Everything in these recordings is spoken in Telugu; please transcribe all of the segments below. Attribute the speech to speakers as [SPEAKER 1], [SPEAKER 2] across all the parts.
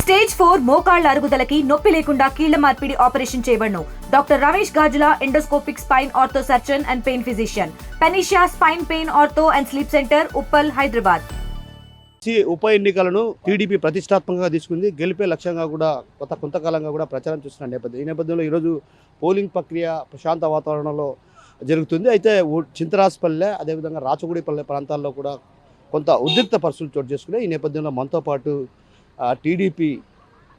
[SPEAKER 1] స్టేజ్ 4 మోకాళ్ల అరుగుదలకి నొప్పి లేకుండా కీళ్ల మార్పిడి ఆపరేషన్ చేయబడును. Doctor Ramesh Gajula, endoscopic spine ortho surgeon and pain physician, పెనిషియా spine pain ortho and sleep centre, Uppal, Hyderabad.
[SPEAKER 2] ఉప ఎన్నికలను టీడీపీ ప్రతిష్టాత్మకంగా తీసుకుంది. గెలిపే లక్ష్యంగా కూడా కొంతకాలంగా కూడా ప్రచారం చేస్తున్న నేపథ్యం. ఈ నేపథ్యంలో ఈరోజు పోలింగ్ ప్రక్రియ ప్రశాంత వాతావరణంలో జరుగుతుంది. అయితే చింతరాజపల్లె, అదేవిధంగా రాచగుడిపల్లె ప్రాంతాల్లో కూడా కొంత ఉద్రిక్త పరిస్థితులు చోటు చేసుకున్నాయి. ఈ నేపథ్యంలో మనతో పాటు టీడీపీ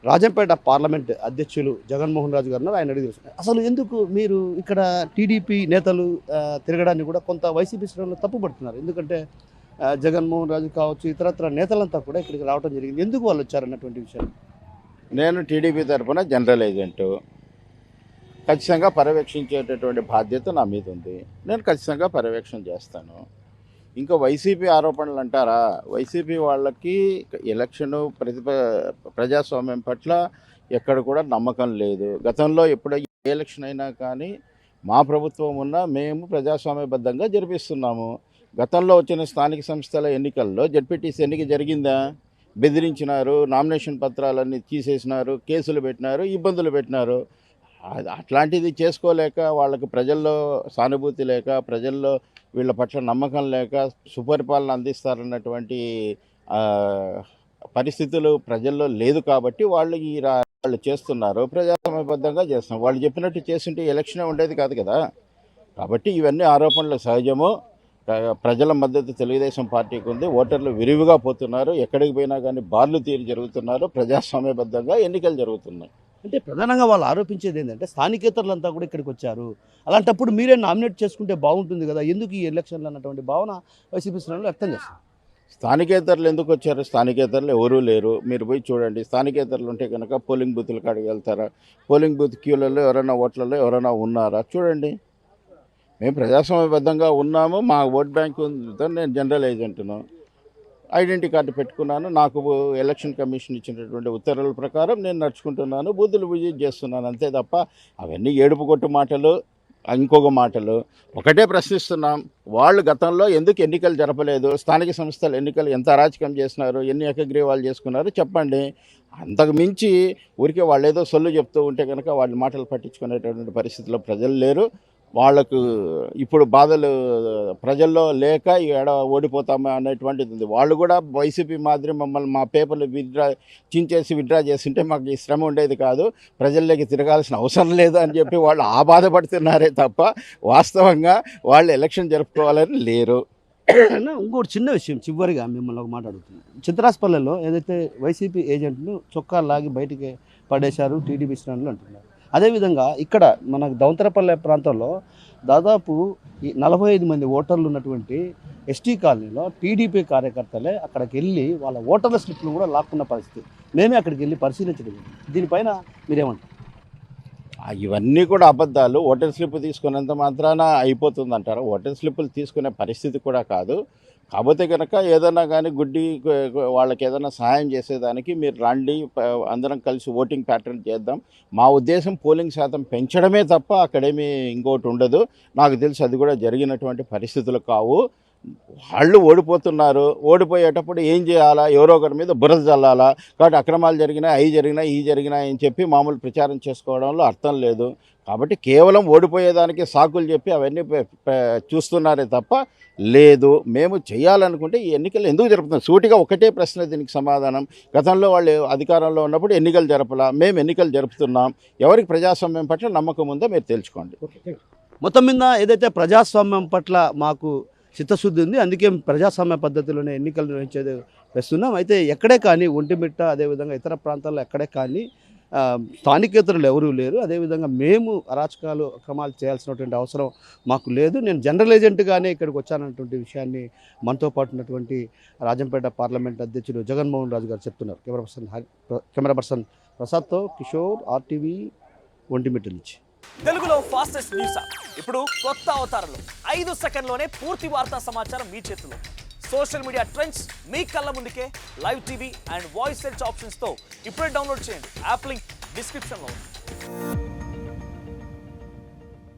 [SPEAKER 2] రాజంపేట పార్లమెంట్ అధ్యక్షులు జగన్మోహన్ రాజు గారు ఆయన అడిగి తెలుసుకున్నారు. అసలు ఎందుకు మీరు ఇక్కడ టీడీపీ నేతలు తిరగడాన్ని కూడా కొంత వైసీపీ శ్రేణులు తప్పుపడుతున్నారు? ఎందుకంటే జగన్మోహన్ రాజు కావచ్చు, ఇతరత్ర నేతలంతా కూడా ఇక్కడికి రావడం జరిగింది. ఎందుకు వాళ్ళు వచ్చారన్నటువంటి విషయం.
[SPEAKER 3] నేను టీడీపీ తరఫున జనరల్ ఏజెంటు, ఖచ్చితంగా పర్యవేక్షించేటటువంటి బాధ్యత నా మీద ఉంది. నేను ఖచ్చితంగా పర్యవేక్షణ చేస్తాను. ఇంకా వైసీపీ ఆరోపణలు అంటారా? వైసీపీ వాళ్ళకి ఎలక్షను ప్రజాస్వామ్యం పట్ల ఎక్కడ కూడా నమ్మకం లేదు. గతంలో ఎప్పుడు ఏ ఎలక్షన్ అయినా కానీ మా ప్రభుత్వం ఉన్నా మేము ప్రజాస్వామ్యబద్ధంగా జరిపిస్తున్నాము. గతంలో వచ్చిన స్థానిక సంస్థల ఎన్నికల్లో జడ్పీటీసీ ఎన్నిక జరిగిందా? బెదిరించినారు, నామినేషన్ పత్రాలన్నీ తీసేసినారు, కేసులు పెట్టినారు, ఇబ్బందులు పెట్టినారు. అట్లాంటిది చేసుకోలేక, వాళ్ళకి ప్రజల్లో సానుభూతి లేక, ప్రజల్లో వీళ్ళ పట్ల నమ్మకం లేక సుపరిపాలన అందిస్తారన్నటువంటి పరిస్థితులు ప్రజల్లో లేదు కాబట్టి వాళ్ళు వాళ్ళు చేస్తున్నారు. ప్రజాస్వామ్యబద్ధంగా చేస్తున్నారు. వాళ్ళు చెప్పినట్టు చేస్తుంటే ఎలక్షనే ఉండేది కాదు కదా. కాబట్టి ఇవన్నీ ఆరోపణలు సహజము. ప్రజల మద్దతు తెలుగుదేశం పార్టీకి ఉంది. ఓటర్లు విరివిగా పోతున్నారు. ఎక్కడికి పోయినా కానీ బార్లు తీరి జరుగుతున్నారు. ప్రజాస్వామ్యబద్ధంగా ఎన్నికలు జరుగుతున్నాయి.
[SPEAKER 2] అంటే ప్రధానంగా వాళ్ళు ఆరోపించేది ఏంటంటే స్థానికేతరులంతా కూడా ఇక్కడికి వచ్చారు. అలాంటప్పుడు మీరే నామినేట్ చేసుకుంటే బాగుంటుంది కదా, ఎందుకు ఈ ఎలక్షన్లు అన్నటువంటి భావన వైసీపీ శ్రేణులు వ్యక్తం చేస్తారు.
[SPEAKER 3] స్థానికేతరులు ఎందుకు వచ్చారు? స్థానికేతరులు ఎవరూ లేరు. మీరు పోయి చూడండి. స్థానికేతరులు ఉంటే కనుక పోలింగ్ బూత్ల కాడికి వెళ్తారా? పోలింగ్ బూత్ క్యూలలో ఎవరైనా ఓట్లలో ఎవరైనా ఉన్నారా? చూడండి. మేము ప్రజాస్వామ్యబద్ధంగా ఉన్నాము. మా ఓట్ బ్యాంక్ ఉందో. నేను జనరల్ ఏజెంట్ను, ఐడెంటిటీ కార్డు పెట్టుకున్నాను. నాకు ఎలక్షన్ కమిషన్ ఇచ్చినటువంటి ఉత్తర్వుల ప్రకారం నేను నడుచుకుంటున్నాను, బూతులు విజిట్ చేస్తున్నాను. అంతే తప్ప అవన్నీ ఏడుపు కొట్టు మాటలు, ఇంకొక మాటలు. ఒకటే ప్రశ్నిస్తున్నాం, వాళ్ళు గతంలో ఎందుకు ఎన్నికలు జరపలేదు? స్థానిక సంస్థల ఎన్నికలు ఎంత అరాచకం చేసినారు, ఎన్ని ఏకగ్రీవాలు చేసుకున్నారు చెప్పండి. అంతకు మించి ఊరికే వాళ్ళు ఏదో సొల్లు చెప్తూ ఉంటే కనుక వాళ్ళ మాటలు పట్టించుకునేటటువంటి పరిస్థితిలో ప్రజలు లేరు. వాళ్లకు ఇప్పుడు బాధలు ప్రజల్లో లేక ఏడ ఓడిపోతామా అనేటువంటిది ఉంది. వాళ్ళు కూడా వైసీపీ మాదిరి మమ్మల్ని మా పేపర్లు విత్డ్రా చేస్తుంటే మాకు ఈ శ్రమ ఉండేది కాదు, ప్రజల్లోకి తిరగాల్సిన అవసరం లేదు అని చెప్పి వాళ్ళు ఆ బాధపడుతున్నారే తప్ప వాస్తవంగా వాళ్ళు ఎలక్షన్ జరుపుకోవాలని లేరు.
[SPEAKER 2] ఇంకోటి చిన్న విషయం, చివరిగా మిమ్మల్ని ఒక మాట అడుగుతున్నాను. చింతరాజపల్లెలో ఏదైతే వైసీపీ ఏజెంట్ను చొక్కా లాగి బయటికి పడేశారు టీడీపీ శ్రేణులు అంటున్నారు. అదేవిధంగా ఇక్కడ మన దౌంతరపల్లె ప్రాంతంలో దాదాపు 45 మంది ఓటర్లు ఉన్నటువంటి ఎస్టీ కాలనీలో టీడీపీ కార్యకర్తలే అక్కడికి వెళ్ళి వాళ్ళ ఓటర్ల స్లిప్లు కూడా లాక్కున్న పరిస్థితి. మేమే అక్కడికి వెళ్ళి పరిశీలించడం. దీనిపైన మీరేమంటారు?
[SPEAKER 3] ఇవన్నీ కూడా అబద్ధాలు. ఓటర్ స్లిప్ తీసుకున్నంత మాత్రాన అయిపోతుందంటారా? ఓటర్ స్లిప్పులు తీసుకునే పరిస్థితి కూడా కాదు. కాకపోతే కనుక ఏదైనా కానీ వాళ్ళకి ఏదైనా సహాయం చేసేదానికి మీరు రండి, అందరం కలిసి ఓటింగ్ ప్యాటర్న్ చేద్దాం. మా ఉద్దేశం పోలింగ్ శాతం పెంచడమే తప్ప అక్కడేమీ ఇంకోటి ఉండదు. నాకు తెలిసి అది కూడా జరిగినటువంటి పరిస్థితులు కావు. వాళ్ళు ఓడిపోతున్నారు. ఓడిపోయేటప్పుడు ఏం చేయాలా? ఎవరో ఒకరి మీద బురద చల్లాలా? కాబట్టి అక్రమాలు జరిగినాయి, ఈ జరిగినాయి అని చెప్పి మామూలు ప్రచారం చేసుకోవడంలో అర్థం లేదు. కాబట్టి కేవలం ఓడిపోయేదానికి సాకులు చెప్పి అవన్నీ చూస్తున్నారే తప్ప లేదు. మేము చేయాలనుకుంటే ఈ ఎన్నికలు ఎందుకు జరుపుతున్నాం? సూటిగా ఒకటే ప్రశ్న దీనికి సమాధానం. గతంలో వాళ్ళు అధికారంలో ఉన్నప్పుడు ఎన్నికలు జరపలా, మేము ఎన్నికలు జరుపుతున్నాం. ఎవరికి ప్రజాస్వామ్యం పట్ల నమ్మకం ఉందో మీరు తెలుసుకోండి.
[SPEAKER 2] మొత్తం మీద ఏదైతే ప్రజాస్వామ్యం పట్ల మాకు చిత్తశుద్ధి ఉంది, అందుకే ప్రజాస్వామ్య పద్ధతిలోనే ఎన్నికలు నిర్వహించేది వేస్తున్నాం. అయితే ఎక్కడే కానీ ఒంటిమిట్ట, అదేవిధంగా ఇతర ప్రాంతాల్లో ఎక్కడే కానీ స్థానికేతరులు ఎవరూ లేరు. అదేవిధంగా మేము అరాచకాలు అక్రమాలు చేయాల్సినటువంటి అవసరం మాకు లేదు. నేను జనరల్ ఏజెంట్గానే ఇక్కడికి వచ్చానన్నటువంటి విషయాన్ని మనతో పాటు ఉన్నటువంటి రాజంపేట పార్లమెంట్ అధ్యక్షుడు జగన్మోహన్ రాజు గారు చెప్తున్నారు. కెమెరా పర్సన్ ప్రసాద్తో కిషోర్, RTV, ఒంటిమిట్ట నుంచి.
[SPEAKER 4] తెలుగులో ఫాస్టెస్ట్ న్యూస్ ఇప్పుడు కొత్త అవతారంలో 5 సెకండ్లోనే పూర్తి వార్తా సమాచారం మీ చేతిలో. సోషల్ మీడియా ట్రెండ్స్ మీ కళ్ళ ముందుకే live TV and voice search ఆప్షన్స్తో ఇప్పుడే డౌన్లోడ్ చేయండి. యాప్ లింక్ డిస్క్రిప్షన్లో ఉంది.